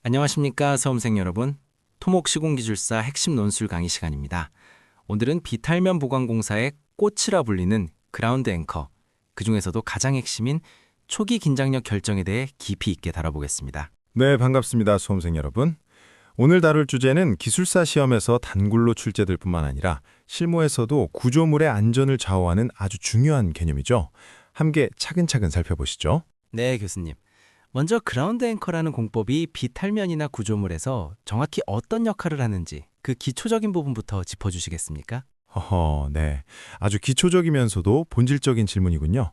안녕하십니까 수험생 여러분. 토목시공기술사 핵심 논술 강의 시간입니다. 오늘은 비탈면 보강공사의 꽃이라 불리는 그라운드 앵커, 그 중에서도 가장 핵심인 초기 긴장력 결정에 대해 깊이 있게 다뤄보겠습니다. 네, 반갑습니다. 수험생 여러분. 오늘 다룰 주제는 기술사 시험에서 단골로 출제될 뿐만 아니라 실무에서도 구조물의 안전을 좌우하는 아주 중요한 개념이죠. 함께 차근차근 살펴보시죠. 네, 교수님. 먼저 그라운드 앵커라는 공법이 비탈면이나 구조물에서 정확히 어떤 역할을 하는지 그 기초적인 부분부터 짚어주시겠습니까? 네. 아주 기초적이면서도 본질적인 질문이군요.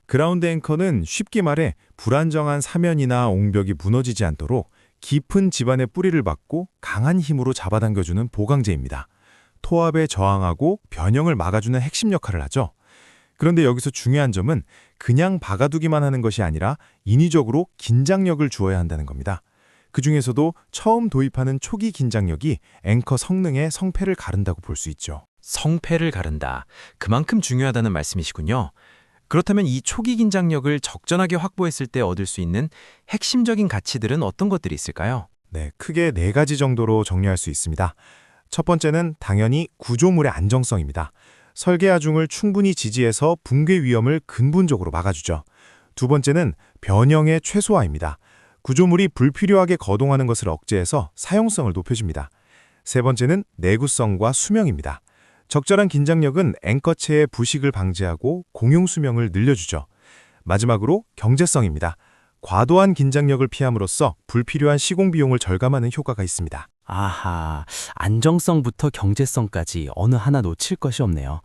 그라운드 앵커는 쉽게 말해 불안정한 사면이나 옹벽이 무너지지 않도록 깊은 지반의 뿌리를 받고 강한 힘으로 잡아당겨주는 보강제입니다. 토합에 저항하고 변형을 막아주는 핵심 역할을 하죠. 그런데 여기서 중요한 점은 그냥 박아두기만 하는 것이 아니라 인위적으로 긴장력을 주어야 한다는 겁니다. 그 중에서도 처음 도입하는 초기 긴장력이 앵커 성능의 성패를 가른다고 볼 수 있죠. 성패를 가른다. 그만큼 중요하다는 말씀이시군요. 그렇다면 이 초기 긴장력을 적절하게 확보했을 때 얻을 수 있는 핵심적인 가치들은 어떤 것들이 있을까요? 네, 크게 4가지 정도로 정리할 수 있습니다. 첫 번째는 당연히 구조물의 안정성입니다. 설계 하중을 충분히 지지해서 붕괴 위험을 근본적으로 막아주죠. 두 번째는 변형의 최소화입니다. 구조물이 불필요하게 거동하는 것을 억제해서 사용성을 높여줍니다. 세 번째는 내구성과 수명입니다. 적절한 긴장력은 앵커체의 부식을 방지하고 공용 수명을 늘려주죠. 마지막으로 경제성입니다. 과도한 긴장력을 피함으로써 불필요한 시공 비용을 절감하는 효과가 있습니다. 아하, 안정성부터 경제성까지 어느 하나 놓칠 것이 없네요.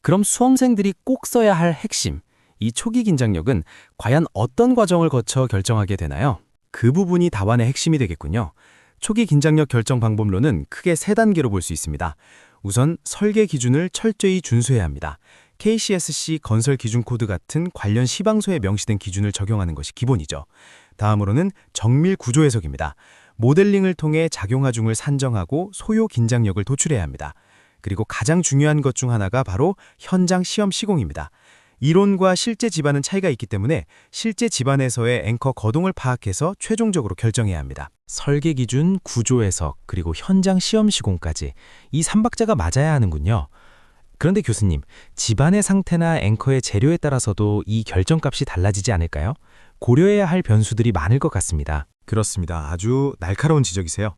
그럼 수험생들이 꼭 써야 할 핵심, 이 초기 긴장력은 과연 어떤 과정을 거쳐 결정하게 되나요? 그 부분이 답안의 핵심이 되겠군요. 초기 긴장력 결정 방법론은 크게 3단계로 볼 수 있습니다. 우선 설계 기준을 철저히 준수해야 합니다. KCSC 건설 기준 코드 같은 관련 시방서에 명시된 기준을 적용하는 것이 기본이죠. 다음으로는 정밀 구조 해석입니다. 모델링을 통해 작용 하중을 산정하고 소요 긴장력을 도출해야 합니다. 그리고 가장 중요한 것 중 하나가 바로 현장 시험 시공입니다. 이론과 실제 지반은 차이가 있기 때문에 실제 지반에서의 앵커 거동을 파악해서 최종적으로 결정해야 합니다. 설계 기준, 구조 해석, 그리고 현장 시험 시공까지 이 3박자가 맞아야 하는군요. 그런데 교수님, 지반의 상태나 앵커의 재료에 따라서도 이 결정값이 달라지지 않을까요? 고려해야 할 변수들이 많을 것 같습니다. 그렇습니다. 아주 날카로운 지적이세요.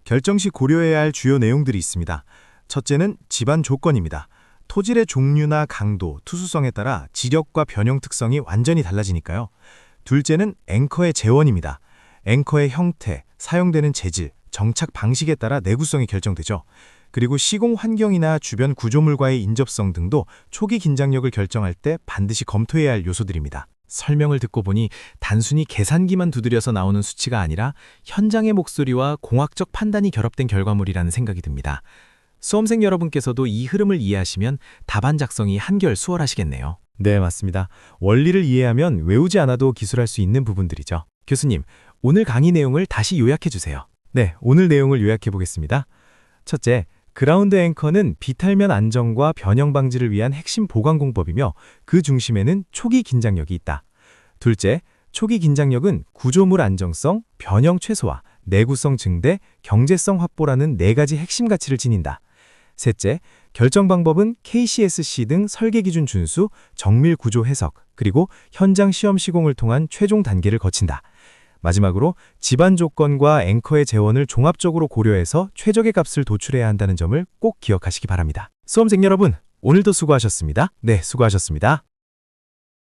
결정 시 고려해야 할 주요 내용들이 있습니다. 첫째는 지반 조건입니다. 토질의 종류나 강도, 투수성에 따라 지력과 변형 특성이 완전히 달라지니까요. 둘째는 앵커의 재원입니다. 앵커의 형태, 사용되는 재질, 정착 방식에 따라 내구성이 결정되죠. 그리고 시공 환경이나 주변 구조물과의 인접성 등도 초기 긴장력을 결정할 때 반드시 검토해야 할 요소들입니다. 설명을 듣고 보니 단순히 계산기만 두드려서 나오는 수치가 아니라 현장의 목소리와 공학적 판단이 결합된 결과물이라는 생각이 듭니다. 수험생 여러분께서도 이 흐름을 이해하시면 답안 작성이 한결 수월하시겠네요. 네, 맞습니다. 원리를 이해하면 외우지 않아도 기술할 수 있는 부분들이죠. 교수님, 오늘 강의 내용을 다시 요약해 주세요. 네, 오늘 내용을 요약해 보겠습니다. 첫째, 그라운드 앵커는 비탈면 안정과 변형 방지를 위한 핵심 보강 공법이며 그 중심에는 초기 긴장력이 있다. 둘째, 초기 긴장력은 구조물 안정성, 변형 최소화, 내구성 증대, 경제성 확보라는 4가지 핵심 가치를 지닌다. 셋째, 결정 방법은 KCSC 등 설계 기준 준수, 정밀 구조 해석, 그리고 현장 시험 시공을 통한 최종 단계를 거친다. 마지막으로 지반 조건과 앵커의 재원을 종합적으로 고려해서 최적의 값을 도출해야 한다는 점을 꼭 기억하시기 바랍니다. 수험생 여러분, 오늘도 수고하셨습니다. 네, 수고하셨습니다.